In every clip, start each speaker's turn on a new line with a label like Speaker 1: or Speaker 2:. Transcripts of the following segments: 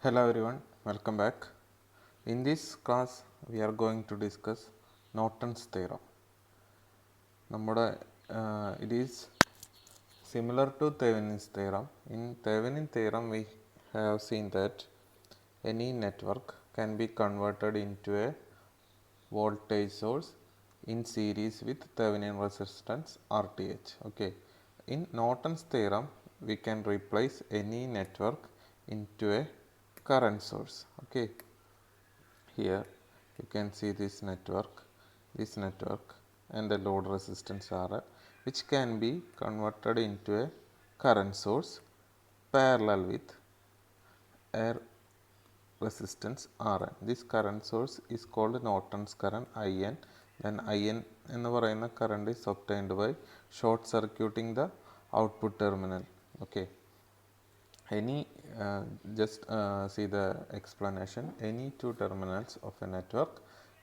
Speaker 1: Hello everyone, welcome back. In this class we are going to discuss Norton's theorem. It is similar to Thevenin's theorem. In Thevenin's theorem we have seen that any network can be converted into a voltage source in series with Thevenin resistance RTH. Okay. In Norton's theorem we can replace any network into a current source. Okay. Here you can see this network and the load resistance RL, which can be converted into a current source parallel with a resistance Rn. This current source is called Norton's current IN. Then IN എന്ന് പറയുന്ന current is obtained by short circuiting the output terminal. Okay. See the explanation. Any two terminals of a network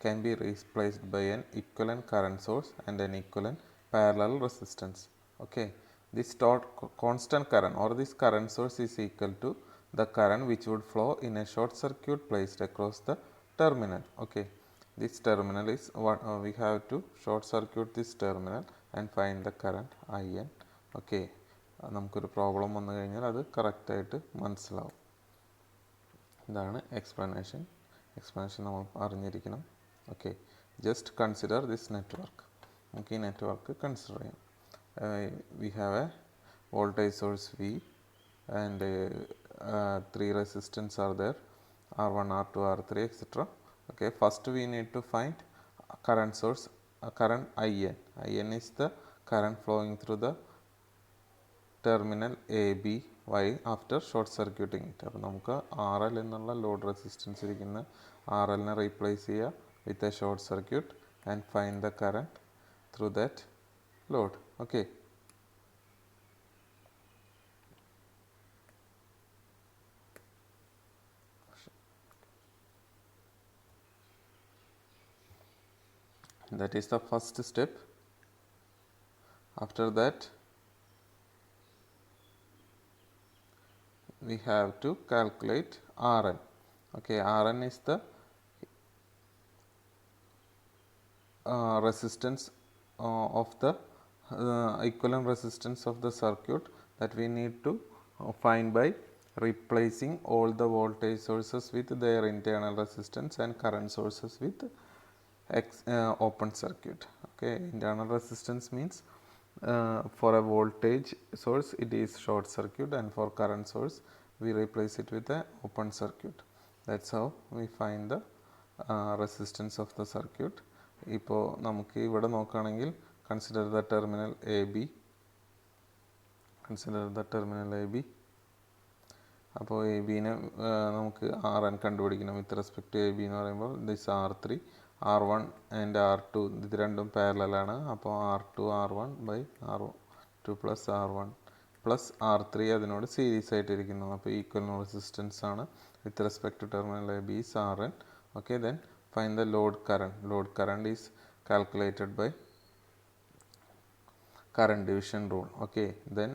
Speaker 1: can be replaced by an equivalent current source and an equivalent parallel resistance. Okay, this constant current or this current source is equal to the current which would flow in a short circuit placed across the terminal. Okay, this terminal is what we have to short circuit this terminal and find the current IN. Okay, നമുക്കൊരു problem വന്നു കഴിഞ്ഞാൽ അത് കറക്റ്റായിട്ട് മനസ്സിലാവും. ഇതാണ് explanation നമ്മൾ അറിഞ്ഞിരിക്കണം. Okay, just consider this network. നമുക്ക് ഈ നെറ്റ്വർക്ക് കൺസിഡർ ചെയ്യാം. We have a voltage source V and 3 resistance are there, R1, R2, R3, etc. Okay, first we need to find current source, current IN. IN is the current flowing through the terminal AB Y after short circuiting it. അപ്പോൾ നമുക്ക് RL എന്നുള്ള load resistance ഇരിക്കുന്ന RLനെ replace ചെയ്യുക with a short circuit and find the current through that load. Okay. That is the first step. After that we have to calculate Rn. Okay, Rn is the resistance of the equivalent resistance of the circuit that we need to find by replacing all the voltage sources with their internal resistance and current sources with open circuit. Okay, internal resistance means for a voltage source it is short circuit, and for current source we replace it with a open circuit. That's how we find the resistance of the circuit. ഇപ്പോൾ നമുക്ക് ഇവിടെ നോക്കുകയാണെങ്കിൽ consider the terminal A B. അപ്പോൾ A ബിനെ നമുക്ക് RN കണ്ടുപിടിക്കണം with respect to A B എന്ന് പറയുമ്പോൾ this R3, R1 and R2 ഇത് രണ്ടും പാരലലാണ്. അപ്പോൾ R2 R1 by R2 plus R1 plus R3 അതിനോട് സീരീസ് ആയിട്ടിരിക്കുന്നത്. അപ്പോൾ ഈക്വൽ റെസിസ്റ്റൻസ് ആണ് വിത്ത് respect two terminal A B is RN. Okay, then find the load current. Load current is calculated by current division rule. Okay, then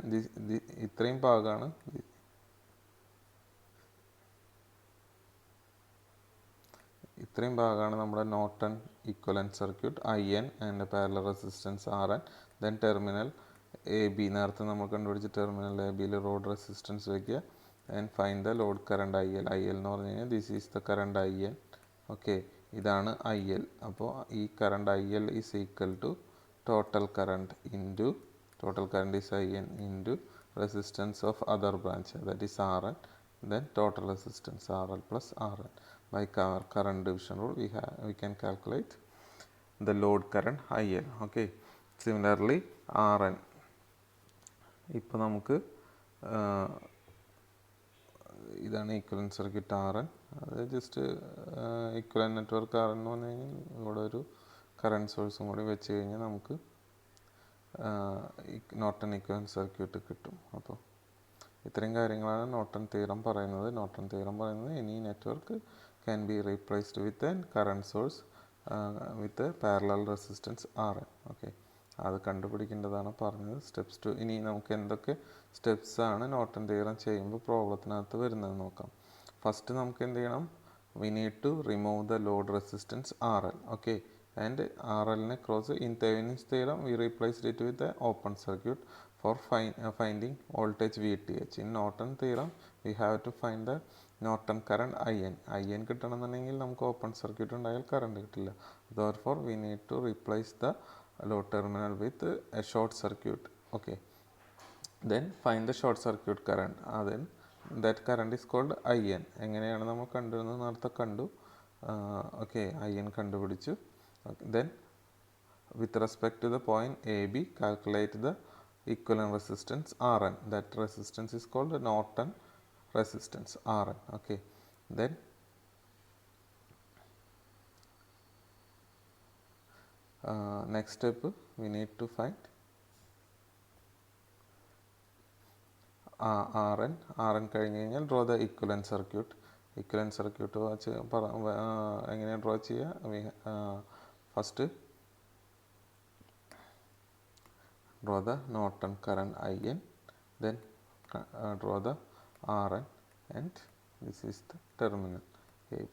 Speaker 1: ഇത്രയും ഭാഗമാണ് നമ്മുടെ Norton equivalent circuit IN and parallel resistance RN. Then terminal A B, നേരത്തെ നമ്മൾ കണ്ടുപിടിച്ച terminal A ബിയിൽ load resistance വയ്ക്കുക and find the load current IL. എന്ന് പറഞ്ഞു കഴിഞ്ഞാൽ this is the current IN. Okay, ഇതാണ് IL. അപ്പോൾ ഈ current IL is equal to total current is IN into resistance of other branch that is RN, then total resistance RL plus RN. By current division rule we can calculate the load current IL. Okay, similarly RN. ഇപ്പോൾ നമുക്ക് ഇതാണ് equivalent circuit RN. അത് just equivalent network RN എന്ന് പറഞ്ഞു കഴിഞ്ഞാൽ ഇവിടെ ഒരു current സോഴ്സും കൂടി വെച്ച് കഴിഞ്ഞാൽ നമുക്ക് നോർട്ടൺ ഈക്വലൻറ്റ് സർക്യൂട്ട് കിട്ടും. അപ്പോൾ ഇത്രയും കാര്യങ്ങളാണ് നോർട്ടൺ തിയറം പറയുന്നത്. Any network can be replaced with N current source with parallel resistance RN. Okay, അത് കണ്ടുപിടിക്കേണ്ടതാണ് പറഞ്ഞത്. സ്റ്റെപ്സ് 2. ഇനി നമുക്ക് എന്തൊക്കെ സ്റ്റെപ്സ് ആണ് നോർട്ടൺ തിയറം ചെയ്യുമ്പോൾ പ്രോബ്ലത്തിനകത്ത് വരുന്നത് നോക്കാം. ഫസ്റ്റ് നമുക്ക് എന്ത് ചെയ്യണം, we need to remove the load resistance RL. Okay, and RL ne cross in Thevenin's theorem we replaced it with the open circuit for finding voltage VTH. In Norton theorem we have to find the Norton current IN കിട്ടണമെന്നുണ്ടെങ്കിൽ നമുക്ക് open circuit ഉണ്ടായാൽ current കിട്ടില്ല. Therefore we need to replace the load terminal with a short circuit. Okay, then find the short circuit current. Then that current is called IN. എങ്ങനെയാണ് നമ്മൾ കണ്ടുവരുന്നത് നേരത്തെ കണ്ടു. Okay, IN കണ്ടുപിടിച്ചു. Then with respect to the point AB, calculate the equivalent resistance RN. That resistance is called Norton resistance RN. Okay, then next step we need to find RN കഴിഞ്ഞ് കഴിഞ്ഞാൽ draw the equivalent circuit. Equivalent circuit എങ്ങനെ draw ചെയ്യുക? First draw the Norton current IN, then draw the RN, and this is the terminal AB.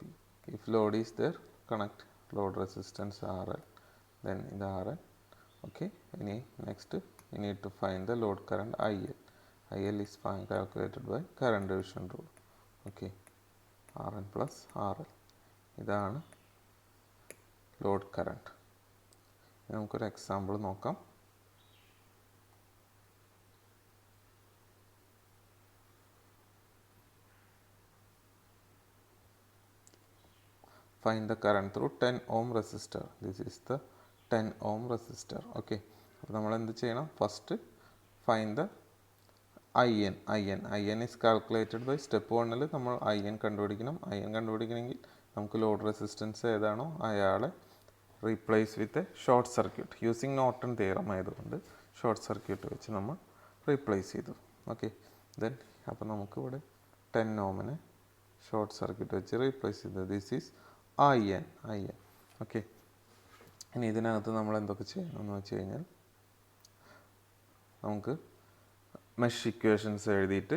Speaker 1: If load is there, connect load resistance RL, then the RN. Okay, next we need to find the load current IL. IL is calculated by current division rule. Okay, RN plus RL. ഇതാണ് load current. നമുക്കൊരു example നോക്കാം. Find the current through 10 ohm resistor. This is the 10 ohm resistor. Okay, അപ്പോൾ നമ്മൾ എന്ത് ചെയ്യണം? First find the IN is calculated by step 1ൽ നമ്മൾ IN കണ്ടുപിടിക്കണം. IN കണ്ടുപിടിക്കണമെങ്കിൽ നമുക്ക് ലോഡ് റെസിസ്റ്റൻസ് ഏതാണോ അയാളെ റീപ്ലേസ് വിത്ത് short circuit using Norton theorem ആയതുകൊണ്ട് ഷോർട്ട് സർക്യൂട്ട് വെച്ച് നമ്മൾ റീപ്ലേസ് ചെയ്തു. ഓക്കെ, ദെൻ അപ്പോൾ നമുക്ക് ഇവിടെ 10 ഓമിനെ ഷോർട്ട് സർക്യൂട്ട് വെച്ച് റീപ്ലേസ് ചെയ്തു. This is IN. ഓക്കെ, ഇനി ഇതിനകത്ത് നമ്മൾ എന്തൊക്കെ ചെയ്യണമെന്ന് വെച്ച് കഴിഞ്ഞാൽ നമുക്ക് മെഷ് ഇക്വേഷൻസ് എഴുതിയിട്ട്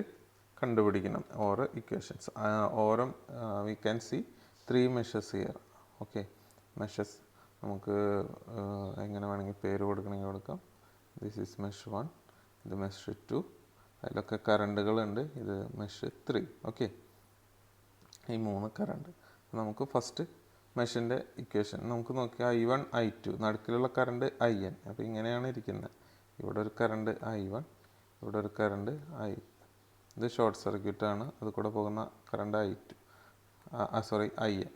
Speaker 1: കണ്ടുപിടിക്കണം. ഓരോ ഇക്വേഷൻസ് ഓരോ we can see 3 meshes here. Okay, meshes നമുക്ക് എങ്ങനെ വേണമെങ്കിൽ പേര് കൊടുക്കണമെങ്കിൽ കൊടുക്കാം. ദിസ് ഈസ് മെഷ് 1, ഇത് മെഷ് 2, അതിലൊക്കെ കറണ്ടുകളുണ്ട്. ഇത് മെഷ് 3. ഓക്കെ, ഈ 3 കറണ്ട്. നമുക്ക് ഫസ്റ്റ് മെഷിൻ്റെ ഇക്വേഷൻ നമുക്ക് നോക്കിയാൽ I1 I2 നടുക്കിലുള്ള കറണ്ട് IN. അപ്പോൾ ഇങ്ങനെയാണ് ഇരിക്കുന്നത്. ഇവിടെ ഒരു കറണ്ട് I1, ഇവിടെ ഒരു കറണ്ട് ഇത് ഷോർട്ട് സർക്യൂട്ടാണ്, അത് കൂടെ പോകുന്ന കറണ്ട് I2 IN.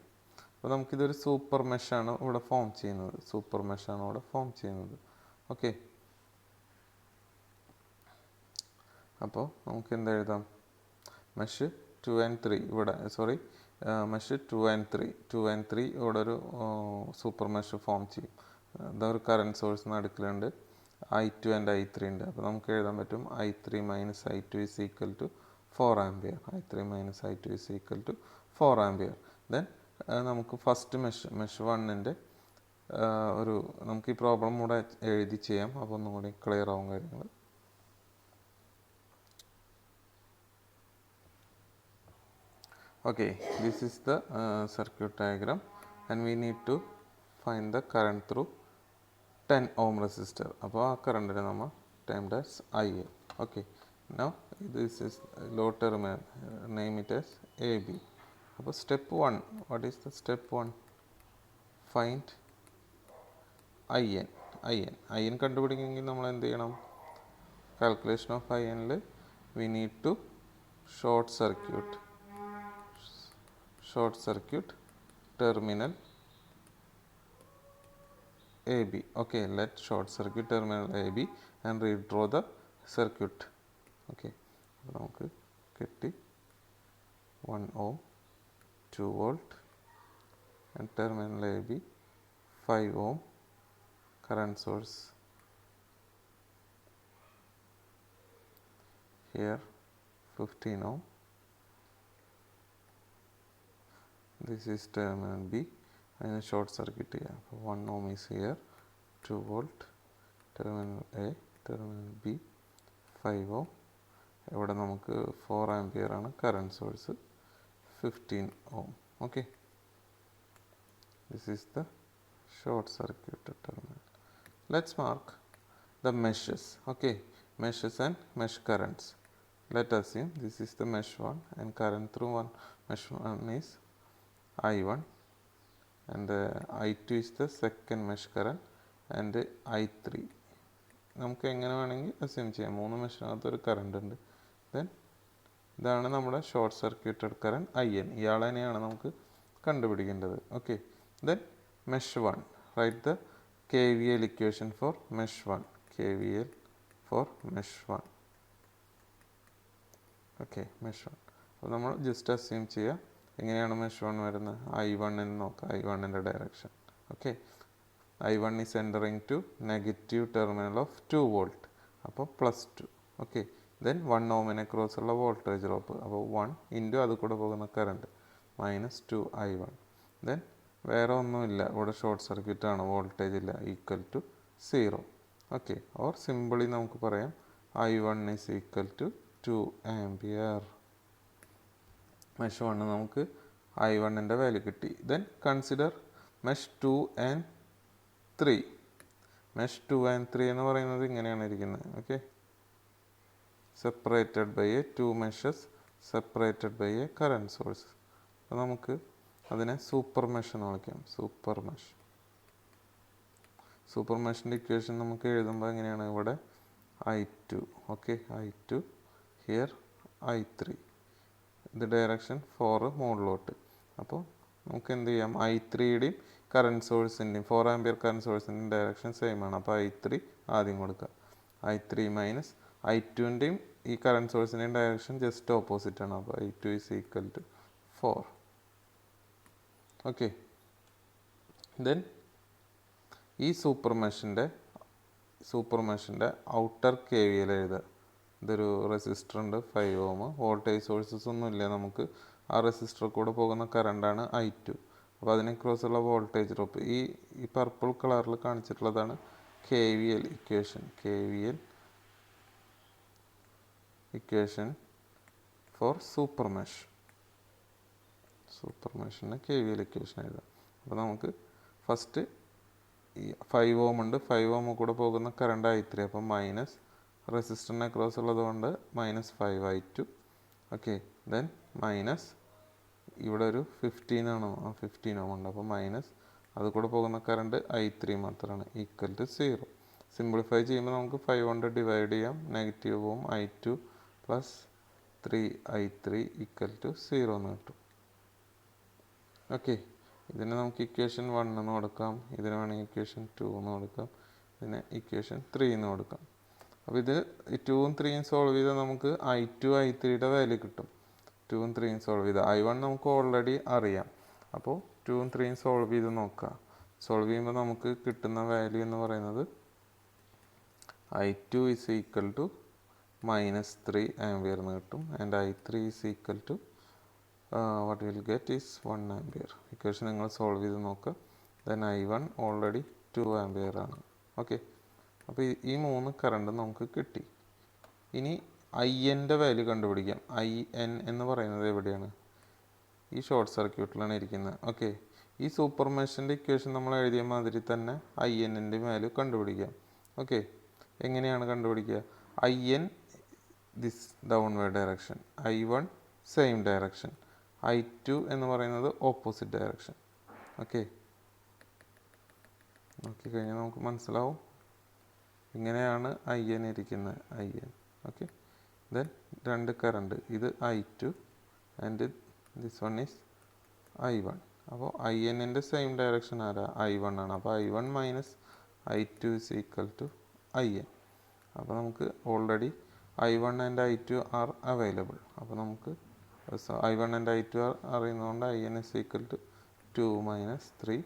Speaker 1: അപ്പോൾ നമുക്കിതൊരു സൂപ്പർ മെഷാണ് ഇവിടെ ഫോം ചെയ്യുന്നത്. ഓക്കെ, അപ്പോൾ നമുക്ക് എന്താ എഴുതാം? മെഷ് 2 and 3 ഇവിടെ മെഷ് 2 and 3 ഇവിടെ ഒരു സൂപ്പർ മെഷ് ഫോം ചെയ്യും. ഇതൊരു current source നടുക്കിലുണ്ട്, I2 and I3 ഉണ്ട്. അപ്പോൾ നമുക്ക് എഴുതാൻ പറ്റും I3 minus I2 is equal to 4 ampere. Then നമുക്ക് ഫസ്റ്റ് മെഷ് 1ൻ്റെ നമുക്ക് ഈ പ്രോബ്ലം കൂടെ എഴുതി ചെയ്യാം. അപ്പോൾ ഒന്നും കൂടി ക്ലിയർ ആവും കാര്യങ്ങൾ. Okay, this is the circuit diagram, and we need to find the current through 10 ohm resistor. അപ്പോൾ ആ കറണ്ടിനെ നമ്മൾ termed as IA. Okay, now this is load terminal, name it as AB. അപ്പോൾ step 1, what is the step 1? Find IN കണ്ടുപിടിക്കണമെങ്കിൽ നമ്മൾ എന്ത് ചെയ്യണം? Calculation of INൽ we need to short circuit terminal AB. Okay, let short circuit terminal AB and redraw the circuit. Okay, നമുക്ക് കിട്ടി 1 ohm 2 volt and terminal AB 5 ohm current source. Here 15 ohm. This is terminal B and a short circuit here. 1 ohm is here, 2 volt, terminal A, terminal B, 5 ohm. ഇവിടെ നമുക്ക് 4 ampere ആണ് current source, 15 ohm. Okay, this is the short circuited terminal. Let's mark the meshes. Okay, meshes and mesh currents. Let us assume this is the mesh 1 and current through one mesh 1 is I1 and I2 is the second mesh current and I3. നമുക്ക് എങ്ങനെ വേണമെങ്കിൽ assume ചെയ്യാം, 3 മെഷിനകത്ത് ഒരു current ഉണ്ട്. Then ഇതാണ് നമ്മുടെ short circuited current IN. ഇയാളെ തന്നെയാണ് നമുക്ക് കണ്ടുപിടിക്കേണ്ടത്. Okay, then mesh 1, write the KVL equation for mesh 1. KVL for mesh 1. Okay, mesh 1. അപ്പോൾ നമ്മൾ ജസ്റ്റ് അസ്യൂം ചെയ്യുക. എങ്ങനെയാണ് മെഷ് 1 വരുന്നത്? I1 എന്ന് നോക്കാം, I1ൻ്റെ direction. Okay, I1 is entering to negative terminal of 2 volt. അപ്പോൾ +2. ഓക്കെ, ദെൻ 1 ഓമിനെ ക്രോസ് ഉള്ള വോൾട്ടേജ് ഡ്രോപ്പ്. അപ്പോൾ 1 ഇൻറ്റു അത് കൂടെ പോകുന്ന കറണ്ട് -2 I1. ദെൻ വേറെ ഒന്നുമില്ല, ഇവിടെ ഷോർട്ട് സർക്യൂട്ട് ആണ്, വോൾട്ടേജ് ഇല്ല, equal to 0. Okay, or simply നമുക്ക് പറയാം I1 is equal to 2 ampere. Mesh 1 നമുക്ക് I1ൻ്റെ വാല്യൂ കിട്ടി. Then consider mesh 2 and 3. Mesh 2 and 3 എന്ന് പറയുന്നത് ഇങ്ങനെയാണ് ഇരിക്കുന്നത്. Okay, separated by a 2 meshes separated by a current source. അപ്പോൾ നമുക്ക് അതിനെ സൂപ്പർ മെഷ് എന്ന് വിളിക്കാം. Super mesh. സൂപ്പർ മെഷിൻ്റെ ഇക്വേഷൻ നമുക്ക് എഴുതുമ്പോൾ എങ്ങനെയാണ്? ഇവിടെ I2. Okay, I2 here I3. ഇത് ഡയറക്ഷൻ 4 മുകളിലോട്ട്. അപ്പോൾ നമുക്ക് എന്ത് ചെയ്യാം? I3യുടെയും കറണ്ട് സോഴ്സിൻ്റെയും 4 ആംപിയർ കറണ്ട് സോഴ്സിൻ്റെയും ഡയറക്ഷൻ സെയിം ആണ്. അപ്പോൾ I3 ആദ്യം കൊടുക്കുക. I3 മൈനസ് I2ൻ്റെയും ഈ കറണ്ട് സോഴ്സിൻ്റെയും ഡയറക്ഷൻ ജസ്റ്റ് ഓപ്പോസിറ്റ് ആണ്. അപ്പോൾ I2 is equal to 4. Okay, then ഈ സൂപ്പർ മെഷിൻ്റെ ഔട്ടർ KVL എഴുതുക. ഇതൊരു റെസിസ്റ്റർ ഉണ്ട് 5 ohm. വോൾട്ടേജ് സോഴ്സസ് ഒന്നും ഇല്ല നമുക്ക്. ആ റെസിസ്റ്ററിൽ കൂടെ പോകുന്ന കറണ്ടാണ് I2. അപ്പോൾ അതിനെ ക്രോസുള്ള വോൾട്ടേജ് ഡ്രോപ്പ് ഈ പർപ്പിൾ കളറിൽ കാണിച്ചിട്ടുള്ളതാണ് KVL equation. KVL equation for super mesh. Super മെഷിന് KVL ഇക്വേഷൻ എഴുതാം. അപ്പോൾ നമുക്ക് ഫസ്റ്റ് ഈ 5 ohm ഉണ്ട്, 5 ohm കൂടെ പോകുന്ന കറണ്ട് I3. അപ്പം മൈനസ് റെസിസ്റ്ററിനെ ക്രോസ് ഉള്ളത് കൊണ്ട് -5 I2. ഓക്കെ, ദെൻ മൈനസ് ഇവിടെ ഒരു 15 ആണോ? 15 ohm ഉണ്ട്. അപ്പോൾ മൈനസ് അത് കൂടെ പോകുന്ന കറണ്ട് I3 മാത്രമാണ്, ഈക്വൽ ടു 0. സിംപ്ലിഫൈ ചെയ്യുമ്പോൾ നമുക്ക് 5 കൊണ്ട് ഡിവൈഡ് ചെയ്യാം. നെഗറ്റീവ് പോകും. I2 plus 3I3 equal to 0 എന്ന് കിട്ടും. ഓക്കെ, ഇതിനെ നമുക്ക് ഇക്വേഷൻ 1 എന്ന് കൊടുക്കാം, ഇതിന് വേണമെങ്കിൽ ഇക്വേഷൻ 2 എന്ന് കൊടുക്കാം, ഇതിനെ ഇക്വേഷൻ 3 എന്ന് കൊടുക്കാം. അപ്പോൾ ഇത് 2ഉം 3ഉം സോൾവ് ചെയ്താൽ നമുക്ക് I2 I3യുടെ വാല്യൂ കിട്ടും. 2ഉം 3ഉം സോൾവ് ചെയ്താൽ I1 നമുക്ക് ഓൾറെഡി അറിയാം. അപ്പോൾ 2ഉം 3ഉം സോൾവ് ചെയ്ത് നോക്കുക. സോൾവ് ചെയ്യുമ്പോൾ നമുക്ക് കിട്ടുന്ന വാല്യൂ എന്ന് പറയുന്നത് I2 is equal to -3 ampere എന്ന് കിട്ടും. And I3 is equal to what we will get is 1 ampere. Equation നിങ്ങൾ സോൾവ് ചെയ്ത് നോക്കുക. ദെൻ I1 ഓൾറെഡി 2 ആംപിയർ ആണ്. ഓക്കെ, അപ്പോൾ ഈ 3 കറണ്ട് നമുക്ക് കിട്ടി. ഇനി INൻ്റെ വാല്യൂ കണ്ടുപിടിക്കാം. IN എന്ന് പറയുന്നത് എവിടെയാണ്? ഈ ഷോർട്ട് സർക്യൂട്ടിലാണ് ഇരിക്കുന്നത്. ഓക്കെ, ഈ സൂപ്പർ മെഷിൻ്റെ ഇക്വേഷൻ നമ്മൾ എഴുതിയ മാതിരി തന്നെ INൻ്റെ വാല്യൂ കണ്ടുപിടിക്കാം. ഓക്കെ, എങ്ങനെയാണ് കണ്ടുപിടിക്കുക? IN this downward direction, I1 same direction, I2 എന്ന് പറയുന്നത് ഓപ്പോസിറ്റ് ഡയറക്ഷൻ. ഓക്കെ, നോക്കിക്കഴിഞ്ഞാൽ നമുക്ക് മനസ്സിലാവും ഇങ്ങനെയാണ് IN ഇരിക്കുന്നത്. IN. ഓക്കെ, ദെൻ രണ്ട് കറണ്ട്, ഇത് I2 and this one is I1. അപ്പോൾ INൻ്റെ സെയിം ഡയറക്ഷൻ ആരാ? I1 ആണ്. അപ്പോൾ I1 minus I2 is equal to IN. അപ്പോൾ നമുക്ക് already I1 and I2 are available. അപ്പോൾ നമുക്ക് I1 ആൻഡ് I2 ആർ അറിയുന്നതുകൊണ്ട് IN is equal to 2 minus 3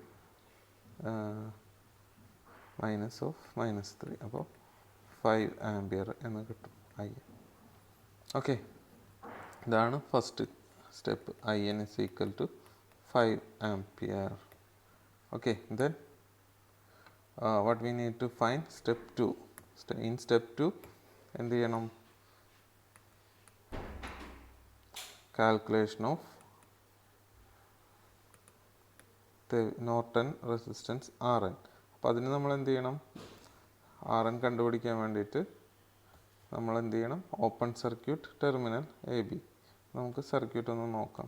Speaker 1: minus of -3. അപ്പോൾ 5 ആംപിയർ എന്ന് കിട്ടും IN. ഓക്കെ, ഇതാണ് first step. IN is equal to 5 ampere. Okay, then what we need to find step 2. In step 2 എന്ത് ചെയ്യണം? Calculation of Norton resistance RN. അപ്പോൾ അതിന് നമ്മൾ എന്ത് ചെയ്യണം? RN കണ്ടുപിടിക്കാൻ വേണ്ടിയിട്ട് നമ്മൾ എന്ത് ചെയ്യണം? Open circuit terminal AB. നമുക്ക് സർക്യൂട്ട് ഒന്ന് നോക്കാം.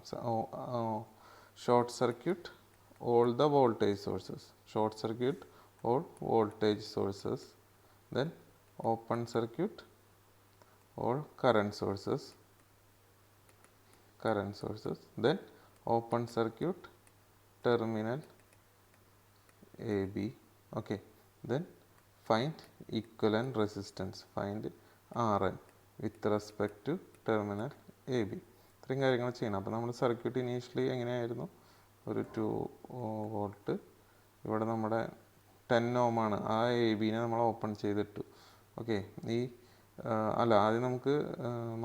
Speaker 1: Short circuit all the voltage sources. Short circuit all voltage sources. Then open circuit all current sources. Then open circuit terminal AB. Okay. Then find equivalent resistance. Find RN with respect to terminal AB. ഇത്രയും കാര്യങ്ങൾ ചെയ്യണം. അപ്പോൾ നമ്മുടെ circuit initially എങ്ങനെയായിരുന്നു? ഒരു 2 volt, ഇവിടെ നമ്മുടെ 10 ohm ആണ്. ആ AB-നെ നമ്മൾ ഓപ്പൺ ചെയ്തിട്ടു. ഓക്കെ. ആദ്യം നമുക്ക്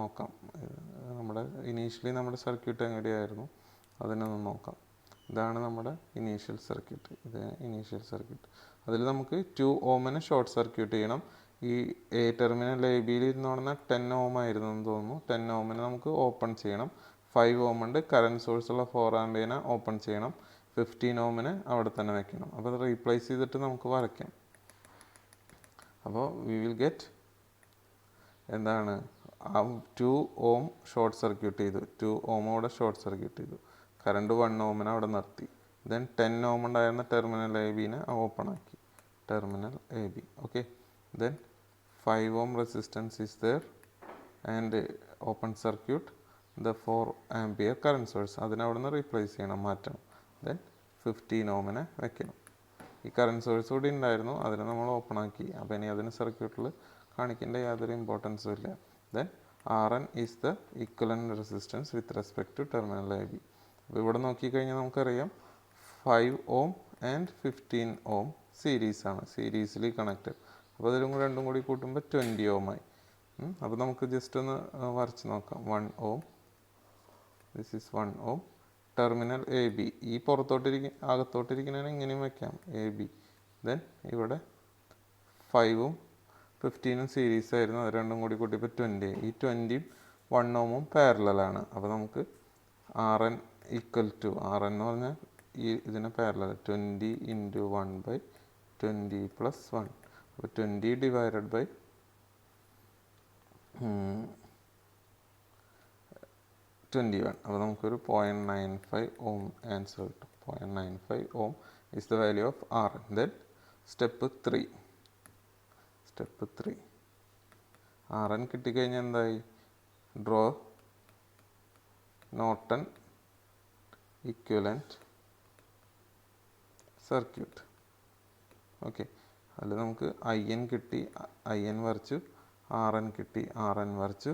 Speaker 1: നോക്കാം നമ്മുടെ ഇനീഷ്യലി നമ്മുടെ സർക്യൂട്ട് എങ്ങനെയായിരുന്നു അതിനൊന്ന് നോക്കാം. ഇതാണ് നമ്മുടെ ഇനീഷ്യൽ സർക്യൂട്ട്. അതിൽ നമുക്ക് 2 ohmനെ ഷോർട്ട് സർക്യൂട്ട് ചെയ്യണം. ഈ ടെർമിനൽ AB-യിൽ ഇരുന്ന് 10 ohm ആയിരുന്നു എന്ന് തോന്നുന്നു. 10 ohmനെ നമുക്ക് ഓപ്പൺ ചെയ്യണം. 5 ohm ഉണ്ട്. കറണ്ട് സോഴ്സുള്ള 4 ആമ്പിയറിനെ ഓപ്പൺ ചെയ്യണം. 15 ohmനെ അവിടെ തന്നെ വെക്കണം. അപ്പോൾ അത് റീപ്ലേസ് ചെയ്തിട്ട് നമുക്ക് വരയ്ക്കാം. അപ്പോൾ വി വിൽ ഗെറ്റ് എന്താണ്? 2 ohm ഷോർട്ട് സർക്യൂട്ട് ചെയ്തു. 2 ohm അവിടെ ഷോർട്ട് സർക്യൂട്ട് ചെയ്തു. കറണ്ട് 1 ohmനെ അവിടെ നിർത്തി. ദെൻ 10 ohm ഉണ്ടായിരുന്ന ടെർമിനൽ AB-നെ ഓപ്പൺ ആക്കി. Terminal AB. Okay. Then 5 ohm resistance is there and open circuit the 4 ampere current source. അതിനെ അവിടെ നിന്ന് റീപ്ലേസ് ചെയ്യണം, മാറ്റണം. ദെൻ 15 ohmനെ വെക്കണം. ഈ കറണ്ട് സോഴ്സ് കൂടി ഉണ്ടായിരുന്നു, അതിനെ നമ്മൾ ഓപ്പൺ ആക്കി. അപ്പോൾ ഇനി അതിന് സർക്യൂട്ടിൽ കാണിക്കേണ്ട യാതൊരു ഇമ്പോർട്ടൻസും ഇല്ല. Then RN is the equivalent resistance with respect two terminal AB. അപ്പോൾ ഇവിടെ നോക്കിക്കഴിഞ്ഞാൽ നമുക്കറിയാം 5 ohm ആൻഡ് 15 ohm സീരീസാണ്, സീരീസിലി കണക്റ്റഡ്. അപ്പോൾ അതിലും കൂടി രണ്ടും കൂടി കൂട്ടുമ്പോൾ 20 ohm ആയി. അപ്പോൾ നമുക്ക് ജസ്റ്റ് ഒന്ന് വരച്ച് നോക്കാം. 1 ohm, this is 1 ohm. Terminal AB, ഈ അകത്തോട്ടിരിക്കുന്നതിന് ഇങ്ങനെയും വയ്ക്കാം, AB. ദെൻ ഇവിടെ 5ഉം 15ഉം സീരീസ് ആയിരുന്നു, അത് രണ്ടും കൂടി കൂട്ടിയപ്പോൾ 20. ഈ 20ഉം 1 ohmഉം പാരലലാണ്. അപ്പോൾ നമുക്ക് RN ഈക്വൽ ടു, RN എന്ന് പറഞ്ഞാൽ ഈ ഇതിന് പാരലൽ 20 × 1/20 + 1. അപ്പോൾ 20 ഡിവൈഡഡ് ബൈ 21. അപ്പോൾ നമുക്കൊരു 0.95 ohm ആൻസർ കിട്ടും. 0.95 ohm is the value of RN. Then step 3. RN കിട്ടിക്കഴിഞ്ഞാൽ എന്തായി? Draw Norton equivalent circuit. Okay. അതിൽ നമുക്ക് IN കിട്ടി, IN വരച്ചു. RN കിട്ടി, RN വരച്ചു.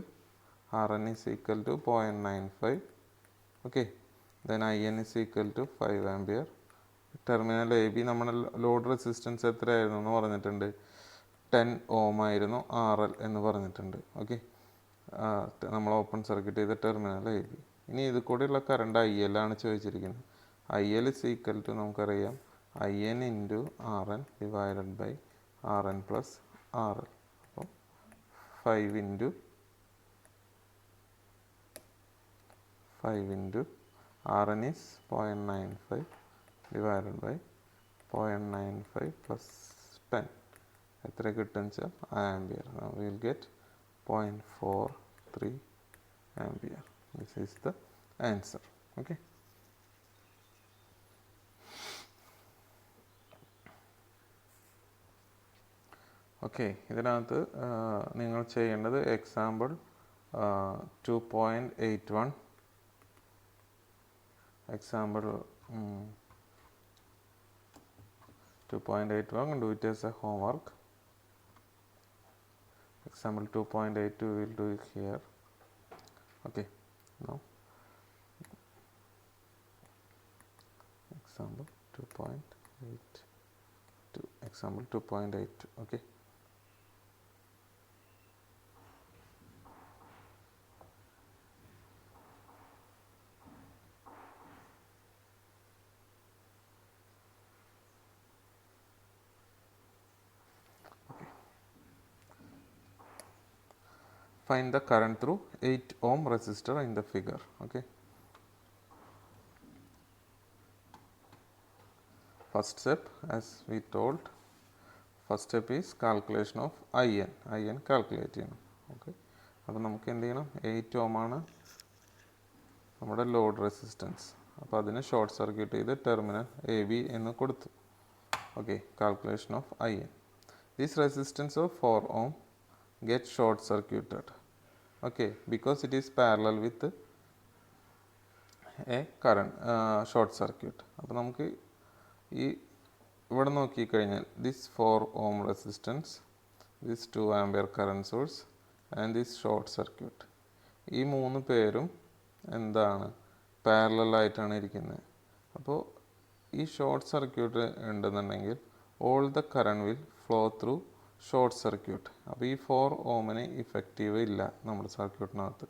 Speaker 1: RN is equal to 0.95. Okay. Then IN is equal to 5 ampere. Terminal AB നമ്മുടെ load resistance എത്രയായിരുന്നു എന്ന് പറഞ്ഞിട്ടുണ്ട്? 10 ohm ആയിരുന്നു RL എന്ന് പറഞ്ഞിട്ടുണ്ട്. ഓക്കെ. നമ്മൾ ഓപ്പൺ സർക്യൂട്ട് ചെയ്ത ടെർമിനൽ AB. ഇനി ഇത് കൂടെയുള്ള കറണ്ട് IL ആണ് ചോദിച്ചിരിക്കുന്നത്. IL ഈസ് ഈക്വൽ ടു നമുക്കറിയാം IN × RN divided by RN + RL. അപ്പോൾ 5 × RN ഈസ് 0.95 ഡിവൈഡഡ് ബൈ 0.95 + 10. എത്ര കിട്ടുമെന്ന് വെച്ചാൽ ampere. We will get 0.43 ampere. This is the answer. Okay. Okay. ഇതിനകത്ത് നിങ്ങൾ ചെയ്യേണ്ടത് example 2.81. Example 2.81, do it as a homework. Example 2.82 we will do it here. Okay. Now example 2.82. Example 2.82. Okay. Find the current through 8 ohm resistor in the figure. Okay. first step, as we told, first step is calculation of IN calculate ചെയ്യണം. Okay, അപ്പോൾ നമുക്ക് എന്ത് ചെയ്യണം? 8 ohm ആണ് നമ്മുടെ load resistance. അപ്പോൾ അതിനെ short circuit ചെയ്ത് ടെർമിനൽ AB എന്ന് കൊടുത്തു. Okay, calculation of IN. This resistance of 4 ohm get short circuited, okay, because it is parallel with a current short circuit. അപ്പോൾ നമുക്ക് ഈ ഇവിടെ നോക്കിക്കഴിഞ്ഞാൽ this 4 ohm resistance, this 2 ampere current source and this short circuit, ഈ മൂന്ന് പേരും എന്താണ്? Parallel ആയിട്ടാണ് ഇരിക്കുന്നത്. അപ്പോൾ ഈ ഷോർട്ട് സർക്യൂട്ട് ഉണ്ടെന്നുണ്ടെങ്കിൽ all the current will flow through short circuit. അപ്പോൾ ഈ 4 ohmന് ഇഫക്റ്റീവ് ഇല്ല നമ്മുടെ സർക്യൂട്ടിനകത്ത്.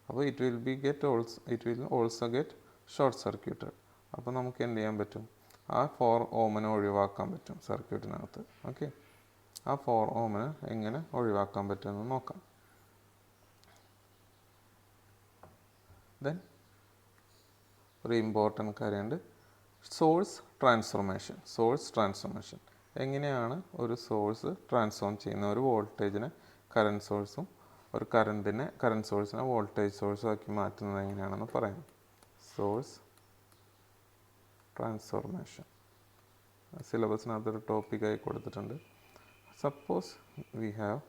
Speaker 1: അപ്പോൾ it will also get short circuited. അപ്പോൾ നമുക്ക് എന്ത് ചെയ്യാൻ പറ്റും? ആ 4 ohmനെ ഒഴിവാക്കാൻ പറ്റും സർക്യൂട്ടിനകത്ത്. ഓക്കെ, ആ 4 ohmനെ എങ്ങനെ ഒഴിവാക്കാൻ പറ്റുമെന്ന് നോക്കാം. ദെൻ ഒരു ഇമ്പോർട്ടൻറ്റ് കാര്യമുണ്ട്, സോഴ്സ് ട്രാൻസ്ഫോർമേഷൻ. എങ്ങനെയാണ് ഒരു സോഴ്സ് ട്രാൻസ്ഫോം ചെയ്യുന്ന, ഒരു വോൾട്ടേജിനെ കറണ്ട് സോഴ്സും ഒരു കറണ്ട് സോഴ്സിനെ വോൾട്ടേജ് സോഴ്സും ആക്കി മാറ്റുന്നത് എങ്ങനെയാണെന്ന് പറയാം. സോഴ്സ് ട്രാൻസ്ഫോർമേഷൻ സിലബസിനകത്തൊരു ടോപ്പിക്കായി കൊടുത്തിട്ടുണ്ട്. Suppose we have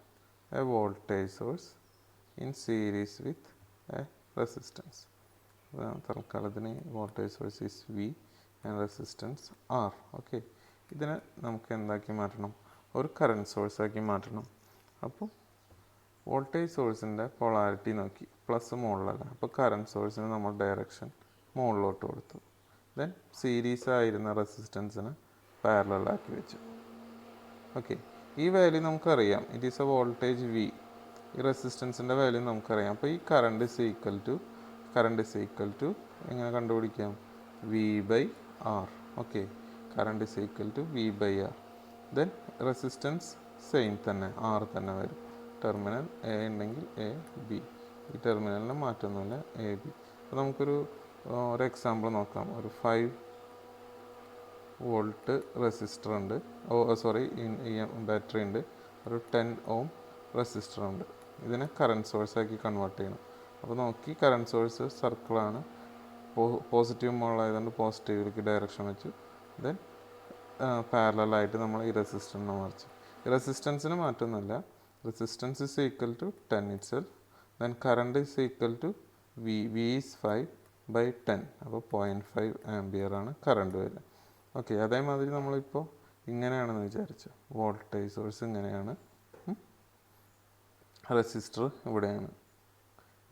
Speaker 1: a voltage source in series with a resistance. തൽക്കാലത്തിന് voltage source is V and resistance R. Okay, ഇതിനെ നമുക്ക് എന്താക്കി മാറ്റണം? ഒരു കറണ്ട് സോഴ്സാക്കി മാറ്റണം. അപ്പോൾ വോൾട്ടേജ് സോഴ്സിൻ്റെ പൊളാരിറ്റി നോക്കി, പ്ലസ് മുകളിലല്ല. അപ്പോൾ കറണ്ട് സോഴ്സിന് നമ്മൾ ഡയറക്ഷൻ മുകളിലോട്ട് കൊടുത്തു. ദെൻ സീരീസ് ആയിരുന്ന റെസിസ്റ്റൻസിന് പാരലാക്കി വെച്ചു. ഓക്കെ, ഈ വാല്യൂ നമുക്കറിയാം, it is a voltage V. ഈ റെസിസ്റ്റൻസിൻ്റെ വാല്യൂ നമുക്കറിയാം. അപ്പോൾ ഈ കറണ്ട് ഇസ് ഈക്വൽ ടു എങ്ങനെ കണ്ടുപിടിക്കാം? V by R. Okay, current is equal to V by R. Then resistance same തന്നെ, ആർ തന്നെ വരും. ടെർമിനൽ എ ഉണ്ടെങ്കിൽ എ ബി, ഈ ടെർമിനലിന് മാറ്റമൊന്നുമില്ല, എ ബി. അപ്പോൾ നമുക്കൊരു എക്സാമ്പിൾ നോക്കാം. ഒരു 5 വോൾട്ട് റെസിസ്റ്റർ ഉണ്ട്, ബാറ്ററി ഉണ്ട്. ഒരു 10 ohm റെസിസ്റ്റർ ഉണ്ട്. ഇതിനെ കറണ്ട് സോഴ്സാക്കി കൺവേർട്ട് ചെയ്യണം. അപ്പോൾ നോക്കി, കറണ്ട് സോഴ്സ് സർക്കിളാണ്, പോസിറ്റീവ് മുകളിലായതുകൊണ്ട് പോസിറ്റീവിലേക്ക് ഡയറക്ഷൻ വെച്ചു. ദെൻ പാരലായിട്ട് നമ്മൾ ഈ റെസിസ്റ്ററിനെ മറിച്ചു. ഈ റെസിസ്റ്റൻസിന് മാറ്റമൊന്നുമില്ല, resistance is equal to 10 itself. Then current is equal to V is 5/10. അപ്പോൾ 0.5 ആംപിയർ ആണ് കറണ്ട് വരിക. ഓക്കെ, അതേമാതിരി നമ്മളിപ്പോൾ ഇങ്ങനെയാണെന്ന് വിചാരിച്ചു, വോൾട്ടേജ് സോഴ്സ് ഇങ്ങനെയാണ്, റെസിസ്റ്റർ ഇവിടെയാണ്.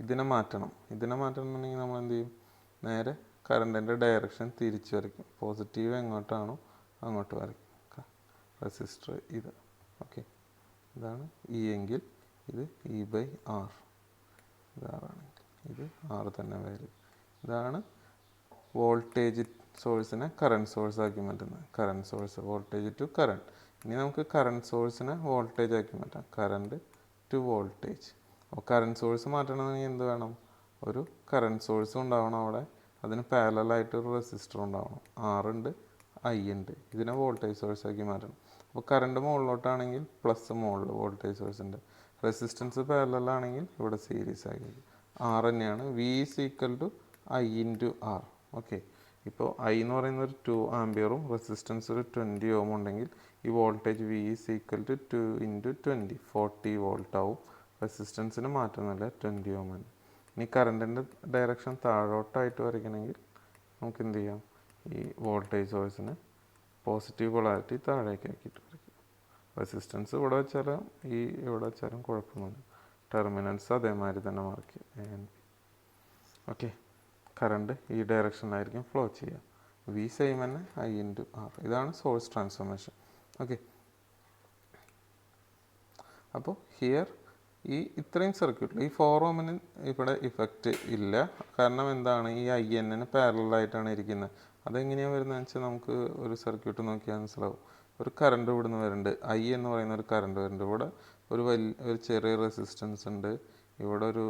Speaker 1: ഇതിനെ മാറ്റണമെന്നുണ്ടെങ്കിൽ നമ്മൾ എന്ത് ചെയ്യും? നേരെ കറണ്ടിൻ്റെ ഡയറക്ഷൻ തിരിച്ച് വരയ്ക്കും. പോസിറ്റീവ് എങ്ങോട്ടാണോ അങ്ങോട്ട് വരയ്ക്കും റെസിസ്റ്റർ ഇത്. ഓക്കെ, ഇതാണ് ഇ എങ്കിൽ ഇത് ഇ ബൈ ആർ. ഇതാണെങ്കിൽ ഇത് ആർ തന്നെ വരും. ഇതാണ് വോൾട്ടേജ് സോഴ്സിനെ കറണ്ട് സോഴ്സാക്കി മാറ്റുന്നത്. Current source voltage to current. ഇനി നമുക്ക് കറണ്ട് സോഴ്സിനെ വോൾട്ടേജ് ആക്കി മാറ്റാം. Current to voltage. അപ്പോൾ കറണ്ട് സോഴ്സ് മാറ്റണമെങ്കിൽ എന്ത് വേണം? ഒരു കറണ്ട് സോഴ്സും ഉണ്ടാവണം അവിടെ, അതിന് പാരലായിട്ടൊരു റെസിസ്റ്റർ ഉണ്ടാവണം. ആർ ഉണ്ട്, ഐ ഉണ്ട്. ഇതിനെ വോൾട്ടേജ് സോഴ്സാക്കി മാറ്റണം. അപ്പോൾ കറണ്ട് മുകളിലോട്ടാണെങ്കിൽ പ്ലസ് മുകളിൽ വോൾട്ടേജ് സോഴ്സിൻ്റെ, റെസിസ്റ്റൻസ് പാരലാണെങ്കിൽ ഇവിടെ സീരീസ് ആക്കി. ആർ തന്നെയാണ്. V is equal to I into R. Okay, ഇപ്പോൾ ഐ എന്ന് പറയുന്ന ഒരു 2 ആംപിയറും റെസിസ്റ്റൻസ് ഒരു 20 ohm ഉണ്ടെങ്കിൽ ഈ voltage V is equal to 2 × 20 40 volt ആവും. റെസിസ്റ്റൻസിന് മാറ്റമൊന്നുമില്ല, 20 ohm ആണ്. ഇനി കറണ്ടിൻ്റെ ഡയറക്ഷൻ താഴോട്ടായിട്ട് വരയ്ക്കണമെങ്കിൽ നമുക്ക് എന്ത് ചെയ്യാം? ഈ വോൾട്ടേജ് സോഴ്സിന് പോസിറ്റീവ് പൊളാരിറ്റി താഴേക്ക് ആക്കിയിട്ട് വരയ്ക്കും. റെസിസ്റ്റൻസ് ഇവിടെ വെച്ചാലും ഇവിടെ വെച്ചാലും കുഴപ്പമൊന്നുമില്ല. ടെർമിനൽസ് അതേമാതിരി തന്നെ മാർക്ക് ചെയ്യുക. ഓക്കെ, കറണ്ട് ഈ ഡയറക്ഷനിലായിരിക്കും ഫ്ലോ ചെയ്യുക. വി സെയിം തന്നെ, ഐ ഇൻറ്റു ആർ. ഇതാണ് സോഴ്സ് ട്രാൻസ്ഫോർമേഷൻ. ഓക്കെ, അപ്പോൾ ഹിയർ ഈ ഇത്രയും സർക്യൂട്ടിൽ ഈ 4 ohmന് ഇവിടെ ഇഫക്റ്റ് ഇല്ല. കാരണം എന്താണ്? ഈ ഐ എന്നിന് പാരലായിട്ടാണ് ഇരിക്കുന്നത്. അതെങ്ങനെയാണ് വരുന്നതെന്ന് വെച്ചാൽ നമുക്ക് ഒരു സർക്യൂട്ട് നോക്കിയാൽ മനസ്സിലാവും. ഒരു കറണ്ട് ഇവിടുന്ന് വരുന്നുണ്ട്, ഐ എന്ന് പറയുന്ന ഒരു കറണ്ട് വരുന്നുണ്ട്. ഇവിടെ ഒരു ചെറിയ റെസിസ്റ്റൻസ് ഉണ്ട്, ഇവിടെ ഒരു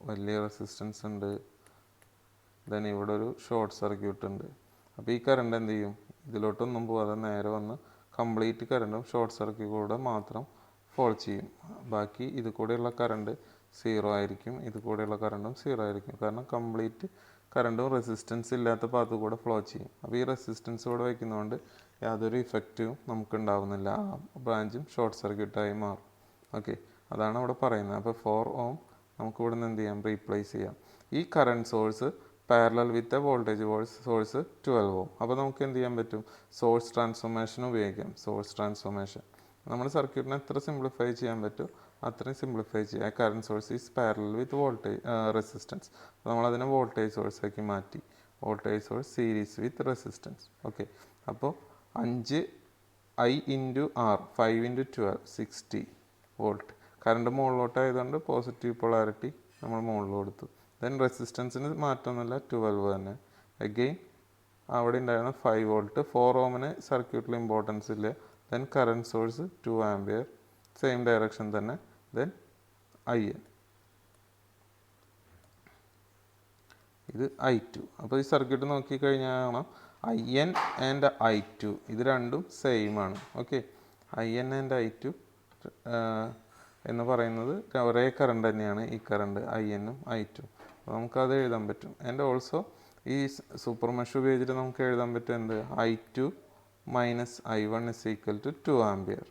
Speaker 1: വലിയ റെസിസ്റ്റൻസ് ഉണ്ട്, ദെൻ ഇവിടെ ഒരു ഷോർട്ട് സർക്യൂട്ട് ഉണ്ട്. അപ്പോൾ ഈ കറണ്ട് എന്ത് ചെയ്യും? ഇതിലോട്ടൊന്നും പോകാതെ നേരെ വന്ന് കംപ്ലീറ്റ് കറണ്ടും ഷോർട്ട് സർക്യൂട്ടിലൂടെ മാത്രം ഫോൾ ചെയ്യും. ബാക്കി ഇത് കൂടെയുള്ള കറണ്ട് 0 ആയിരിക്കും, ഇത് കൂടെയുള്ള കറണ്ടും 0 ആയിരിക്കും. കാരണം കംപ്ലീറ്റ് കറണ്ടും റെസിസ്റ്റൻസ് ഇല്ലാത്ത പാത്ത് കൂടെ ഫ്ലോ ചെയ്യും. അപ്പോൾ ഈ റെസിസ്റ്റൻസ് കൂടെ വയ്ക്കുന്നതുകൊണ്ട് യാതൊരു ഇഫക്റ്റും നമുക്ക് ഉണ്ടാവുന്നില്ല, ആ ബ്രാഞ്ചും ഷോർട്ട് സർക്യൂട്ടായി മാറും. ഓക്കെ, അതാണ് അവിടെ പറയുന്നത്. അപ്പോൾ 4 ഓം നമുക്ക് ഇവിടെ നിന്ന് എന്ത് ചെയ്യാം, റീപ്ലേസ് ചെയ്യാം. ഈ current source parallel with a voltage source 12 ohm. അപ്പോൾ നമുക്ക് എന്ത് ചെയ്യാൻ പറ്റും, സോഴ്സ് ട്രാൻസ്ഫോർമേഷൻ ഉപയോഗിക്കാം. സോഴ്സ് ട്രാൻസ്ഫോർമേഷൻ നമ്മുടെ സർക്യൂട്ടിനെ എത്ര സിംപ്ലിഫൈ ചെയ്യാൻ പറ്റും അത്രയും സിംപ്ലിഫൈ ചെയ്യുക. Current source is parallel with voltage resistance. അപ്പോൾ നമ്മളതിനെ വോൾട്ടേജ് സോഴ്സാക്കി മാറ്റി. Voltage source series with resistance. Okay, അപ്പോൾ 5 I into R 5 into 12 60 volt. കറണ്ട് മുകളിലോട്ടായതുകൊണ്ട് പോസിറ്റീവ് പൊളാരിറ്റി നമ്മൾ മുകളിൽ കൊടുത്തു. ദെൻ റെസിസ്റ്റൻസിന് മാറ്റമൊന്നുമില്ല, 12 തന്നെ. അഗെയിൻ അവിടെ ഉണ്ടായിരുന്ന 5 വോൾട്ട്. 4 ഓമിന് സർക്യൂട്ടിൽ ഇമ്പോർട്ടൻസ് ഇല്ല. Then current source 2 ampere, same direction തന്നെ. ദെൻ IN, ഇത് I2. അപ്പോൾ ഈ സർക്യൂട്ട് നോക്കിക്കഴിഞ്ഞാൽ കാണാം IN ആൻഡ് I2 ഇത് രണ്ടും സെയിം ആണ്. ഓക്കെ, IN ആൻഡ് I2 എന്ന് പറയുന്നത് ഒരേ കറണ്ട് തന്നെയാണ്. ഈ കറണ്ട് IN-ഉം I2 നമുക്കത് എഴുതാൻ പറ്റും. ആൻഡ് ഓൾസോ ഈ സൂപ്പർ മെഷ് ഉപയോഗിച്ചിട്ട് നമുക്ക് എഴുതാൻ പറ്റും എന്ത്, I2 minus I1 is equal to 2 ampere.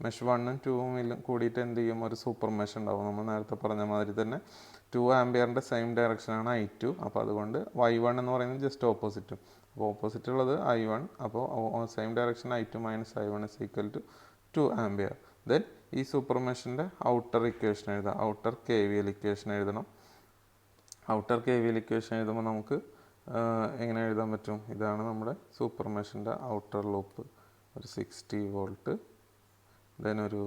Speaker 1: Mesh 1ഉം 2ഉം കൂടിയിട്ട് എന്ത് ചെയ്യും, ഒരു സൂപ്പർ മെഷ് ഉണ്ടാവും. നമ്മൾ നേരത്തെ പറഞ്ഞ മാതിരി തന്നെ 2 ആംപിയറിൻ്റെ സെയിം ഡയറക്ഷനാണ് I2. അപ്പോൾ അതുകൊണ്ട് Y1 എന്ന് പറയുന്നത് ജസ്റ്റ് ഓപ്പോസിറ്റും. അപ്പോൾ ഓപ്പോസിറ്റ് ഉള്ളത് I1. അപ്പോൾ same direction I2 minus I1 is equal to 2 ampere. Then ഈ സൂപ്പർ മെഷിൻ്റെ ഔട്ടർ ഇക്വേഷൻ എഴുതാം. ഔട്ടർ KVL ഇക്വേഷൻ എഴുതണം. ഔട്ടർ KVL ഇക്വേഷൻ എഴുതുമ്പോൾ നമുക്ക് എങ്ങനെ എഴുതാൻ പറ്റും, ഇതാണ് നമ്മുടെ സൂപ്പർ മെഷിൻ്റെ ഔട്ടർ ലൂപ്പ്. ഒരു 60 വോൾട്ട്, ദെൻ ഒരു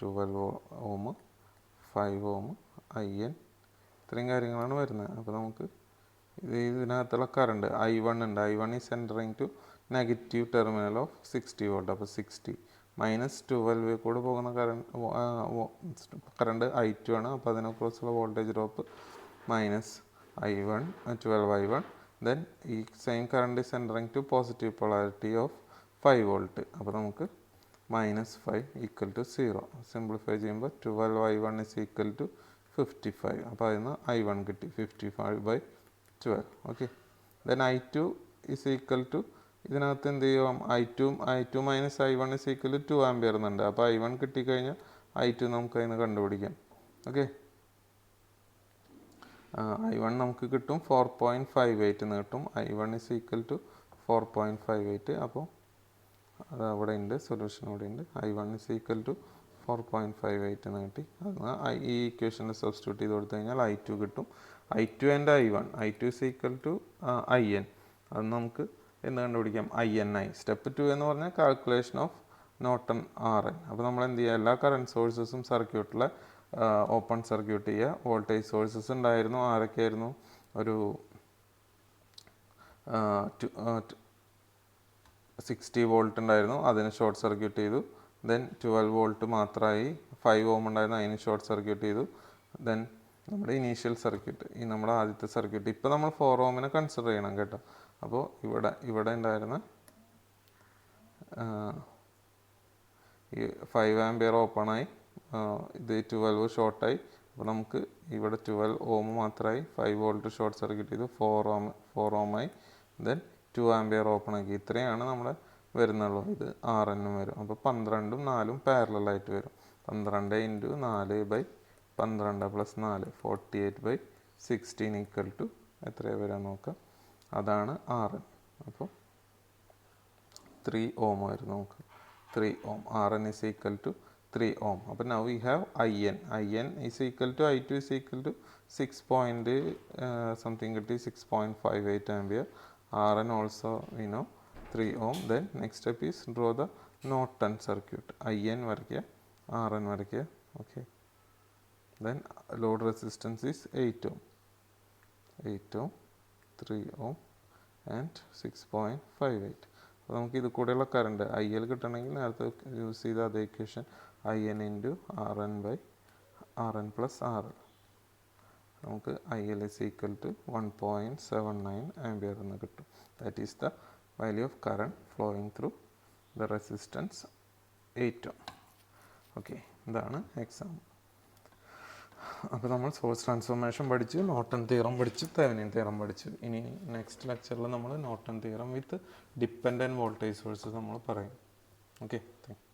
Speaker 1: 12 ഓം, 5 ഓം, IN, ഇത്രയും കാര്യങ്ങളാണ് വരുന്നത്. അപ്പോൾ നമുക്ക് ഇതിനകത്തുള്ള കറണ്ട് I1 ഉണ്ട്. I1 is entering to negative terminal of 60 volt. അപ്പോൾ 60 മൈനസ് 12 കൂടെ പോകുന്ന കറണ്ട് I2 ആണ്. അപ്പോൾ അതിനെക്കുറിച്ചുള്ള voltage drop minus I1, 12 I1. Then ഈ same current is entering to positive polarity of 5 volt. അപ്പോൾ നമുക്ക് -5 ഈക്വൽ ടു 0. സിംപ്ലിഫൈ ചെയ്യുമ്പോൾ 12 I1 ഇസ് ഈക്വൽ ടു 55. അപ്പോൾ അതിന് I1 കിട്ടി 55/12. Okay, then I2 is equal to, ഇതിനകത്ത് എന്ത് ചെയ്യാം, I2 minus I1 is equal to 2 ampere എന്നുണ്ട്. അപ്പോൾ I1 കിട്ടിക്കഴിഞ്ഞാൽ I2 നമുക്ക് അതിന് കണ്ടുപിടിക്കാം. ഓക്കെ, I1 നമുക്ക് കിട്ടും 4.58 എന്ന് കിട്ടും. I1 is equal to 4.58. അപ്പോൾ അത് അവിടെ ഉണ്ട്, സൊല്യൂഷൻ അവിടെ ഉണ്ട്. I1 ഇസ് ഈക്വൽ ടു 4.58 എന്ന് കിട്ടി. അത് ഈ ഇക്വേഷനിൽ സബ്സ്റ്റിറ്റ്യൂട്ട് ചെയ്ത് കൊടുത്തു കഴിഞ്ഞാൽ I2 കിട്ടും. I2 and I1 is equal to IN. അത് നമുക്ക് എന്ത് കണ്ടുപിടിക്കാം, INI. സ്റ്റെപ്പ് 2 എന്ന് പറഞ്ഞാൽ കാൽക്കുലേഷൻ ഓഫ് നോർട്ടൺ RN. അപ്പോൾ നമ്മൾ എന്ത് ചെയ്യുക, എല്ലാ കറണ്ട് സോഴ്സസും സർക്യൂട്ടിലെ ഓപ്പൺ സർക്യൂട്ട് ചെയ്യുക. വോൾട്ടേജ് സോഴ്സസ് ഉണ്ടായിരുന്നു. ആരൊക്കെയായിരുന്നു, ഒരു 60 വോൾട്ട് ഉണ്ടായിരുന്നു, അതിന് ഷോർട്ട് സർക്യൂട്ട് ചെയ്തു. ദെൻ 12 വോൾട്ട് മാത്രമായി. 5 ഓം ഉണ്ടായിരുന്നു, അതിന് ഷോർട്ട് സർക്യൂട്ട് ചെയ്തു. ദെൻ നമ്മുടെ ഇനീഷ്യൽ സർക്യൂട്ട്, ഈ നമ്മുടെ ആദ്യത്തെ സർക്യൂട്ട്. ഇപ്പോൾ നമ്മൾ 4 ഓമിനെ കൺസിഡർ ചെയ്യണം കേട്ടോ. അപ്പോൾ ഇവിടെ ഉണ്ടായിരുന്ന ഈ 5 ആംപിയർ ഓപ്പണായി, ഇത് 12 ഷോർട്ടായി. അപ്പോൾ നമുക്ക് ഇവിടെ 12 ഓം മാത്രമായി. 5 വോൾട്ട് ഷോർട്ട് സർക്യൂട്ട് ചെയ്തു, 4 ഓമായി. ദെൻ 2 ആംപിയർ ഓപ്പൺ ആക്കി. ഇത്രയാണ് നമ്മുടെ വരുന്നുള്ളൂ. ഇത് RN വരും. അപ്പോൾ 12ഉം 4ഉം പാരലലായിട്ട് വരും. 12 ഇൻറ്റു 4/12 പ്ലസ് 4 48/16 ഈക്വൽ ടു എത്രയാണ് വരാൻ നോക്കാം. അതാണ് RN. അപ്പോൾ 3 ഓം വരും നമുക്ക്. 3 ohm. RN is equal to 3 ohm. അപ്പോൾ now we have IN is equal to I2 is equal to 6 something കിട്ടി, 6.58 ampere. RN also we know 3 ohm. Then next step is draw the Norton circuit. IN വരയ്ക്കുക, RN വരയ്ക്കുക. Okay, then load resistance is 8 ohm, 3 ohm and 6.58. അപ്പോൾ നമുക്ക് ഇത് കൂടെയുള്ള current IL കിട്ടണമെങ്കിൽ നേരത്തെ use ചെയ്ത അതേ equation IN into RN plus RL. നമുക്ക് IL is equal to 1.79 ampere എന്ന് കിട്ടും. That is the value of current flowing through the resistance 8 ohm. Okay, ഇതാണ് എക്സാം. അപ്പോൾ നമ്മൾ സോഴ്സ് ട്രാൻസ്ഫോർമേഷൻ പഠിച്ചു, നോർട്ടൺ തിയറം പഠിച്ചു, തെവനിൻ തിയറം പഠിച്ചു. ഇനി നെക്സ്റ്റ് ലെക്ചറിൽ നമ്മൾ നോർട്ടൺ തിയറം വിത്ത് ഡിപ്പെൻഡൻറ്റ് വോൾട്ടേജ് സോഴ്സസ് നമ്മൾ പറയും. Okay, thank you.